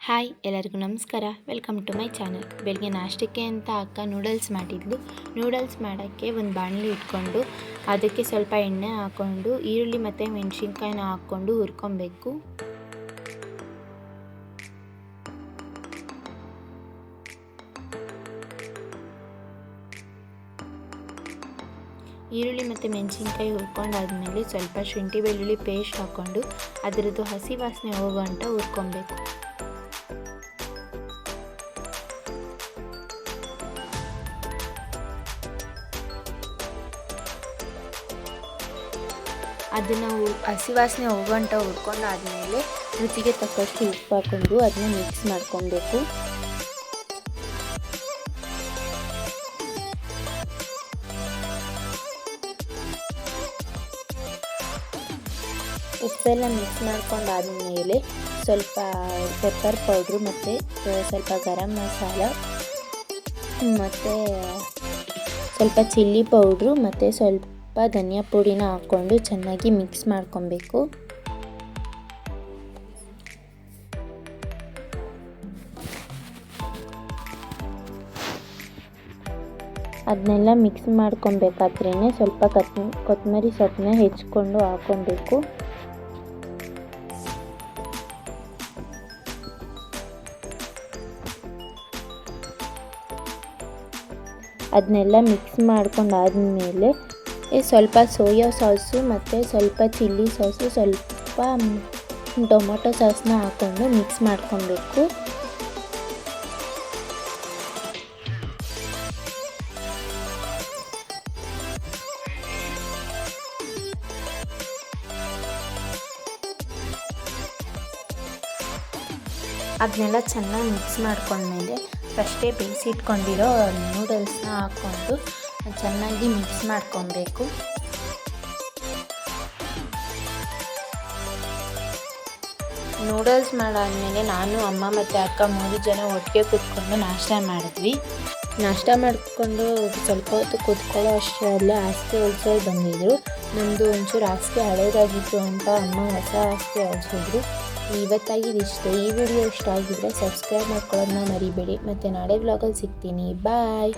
Hi ಎಲ್ಲರಿಗೂ ನಮಸ್ಕಾರ. Welcome to my channel. ಬೆಳಗ್ಗೆ ನಾಷ್ಟಕ್ಕೆ ಅಂತ ಅಕ್ಕ ನೂಡಲ್ಸ್ ಮಾಡಿದ್ಲು. ನೂಡಲ್ಸ್ ಮಾಡೋಕ್ಕೆ ಒಂದು ಬಾಣಲಿ ಇಟ್ಕೊಂಡು ಅದಕ್ಕೆ ಸ್ವಲ್ಪ ಎಣ್ಣೆ ಹಾಕ್ಕೊಂಡು ಈರುಳ್ಳಿ ಮತ್ತು ಮೆಣಸಿನ್ಕಾಯಿನ ಹಾಕ್ಕೊಂಡು ಹುರ್ಕೊಬೇಕು. ಈರುಳ್ಳಿ ಮತ್ತು ಮೆಣಸಿನ್ಕಾಯಿ ಹುರ್ಕೊಂಡಾದ್ಮೇಲೆ ಸ್ವಲ್ಪ ಶುಂಠಿ ಬೆಳ್ಳುಳ್ಳಿ ಪೇಸ್ಟ್ ಹಾಕ್ಕೊಂಡು ಅದರದ್ದು ಹಸಿ ವಾಸನೆ ಹೋಗೋಂಟ ಹುರ್ಕೊಬೇಕು. ಅದನ್ನು ಹಸಿ ವಾಸನೆ ಹೋಗೋಂಟ ಹುರ್ಕೊಂಡಾದ್ಮೇಲೆ ರುಚಿಗೆ ತಕ್ಕಷ್ಟು ಉಪ್ಪು ಹಾಕ್ಕೊಂಡು ಅದನ್ನ ಮಿಕ್ಸ್ ಮಾಡ್ಕೊಬೇಕು. ಉಪ್ಪೆಲ್ಲ ಮಿಕ್ಸ್ ಮಾಡ್ಕೊಂಡಾದ್ಮೇಲೆ ಸ್ವಲ್ಪ ಪೆಪ್ಪರ್ ಪೌಡ್ರು ಮತ್ತು ಸ್ವಲ್ಪ ಗರಂ ಮಸಾಲ ಮತ್ತು ಸ್ವಲ್ಪ ಚಿಲ್ಲಿ ಪೌಡ್ರು ಮತ್ತು ಸ್ವಲ್ಪ ಧನಿಯಾ ಪುಡಿನ ಹಾಕ್ಕೊಂಡು ಚೆನ್ನಾಗಿ ಮಿಕ್ಸ್ ಮಾಡ್ಕೊಬೇಕು. ಅದನ್ನೆಲ್ಲ ಮಿಕ್ಸ್ ಮಾಡ್ಕೊಬೇಕಾದ್ರೇ ಸ್ವಲ್ಪ ಕೊತ್ತಂಬರಿ ಸೊಪ್ಪನ್ನ ಹೆಚ್ಕೊಂಡು ಹಾಕ್ಕೊಬೇಕು. ಅದನ್ನೆಲ್ಲ ಮಿಕ್ಸ್ ಮಾಡ್ಕೊಂಡಾದ್ಮೇಲೆ ಸ್ವಲ್ಪ ಸೋಯಾ ಸಾಸು ಮತ್ತು ಸ್ವಲ್ಪ ಚಿಲ್ಲಿ ಸಾಸು ಸ್ವಲ್ಪ ಟೊಮೊಟೊ ಸಾಸನ್ನ ಹಾಕ್ಕೊಂಡು ಮಿಕ್ಸ್ ಮಾಡ್ಕೊಬೇಕು. ಅದನ್ನೆಲ್ಲ ಚೆನ್ನಾಗಿ ಮಿಕ್ಸ್ ಮಾಡ್ಕೊಂಡ್ಮೇಲೆ ಫಸ್ಟೇ ಬೇಯಿಸಿಟ್ಕೊಂಡಿರೋ ನೂಡಲ್ಸ್ನ ಹಾಕ್ಕೊಂಡು ಚೆನ್ನಾಗಿ ಮಿಕ್ಸ್ ಮಾಡ್ಕೊಬೇಕು. ನೂಡಲ್ಸ್ ಮಾಡಾದ್ಮೇಲೆ ನಾನು ಅಮ್ಮ ಮತ್ತು ಅಕ್ಕ 3 ಜನ ಒಟ್ಟಿಗೆ ಕೂತ್ಕೊಂಡು ನಾಷ್ಟ ಮಾಡಿದ್ವಿ. ನಾಷ್ಟ ಮಾಡಿಕೊಂಡು ಸ್ವಲ್ಪ ಹೊತ್ತು ಕೂತ್ಕೊಳ್ಳೋ ಅಷ್ಟರಲ್ಲೇ ಹಾಸಿಗೆ ಹೊಲ್ಸೋರು ಬಂದಿದ್ರು. ನಮ್ಮದು ಒಂಚೂರು ಹಾಸಿಗೆ ಹಳೇದಾಗಿತ್ತು ಅಂತ ಅಮ್ಮ ಹೊಸ ಹಾಸಿಗೆ ಹೊಲ್ಸಿದ್ರು. ಇವತ್ತಾಗಿದ್ದು ಇಷ್ಟೇ. ಈ ವಿಡಿಯೋ ಇಷ್ಟ ಆಗಿದ್ರೆ ಸಬ್ಸ್ಕ್ರೈಬ್ ಮಾಡ್ಕೊಳ್ಳೋದನ್ನ ಮರಿಬೇಡಿ. ಮತ್ತು ನಾಳೆ ವ್ಲಾಗಲ್ಲಿ ಸಿಗ್ತೀನಿ. ಬಾಯ್.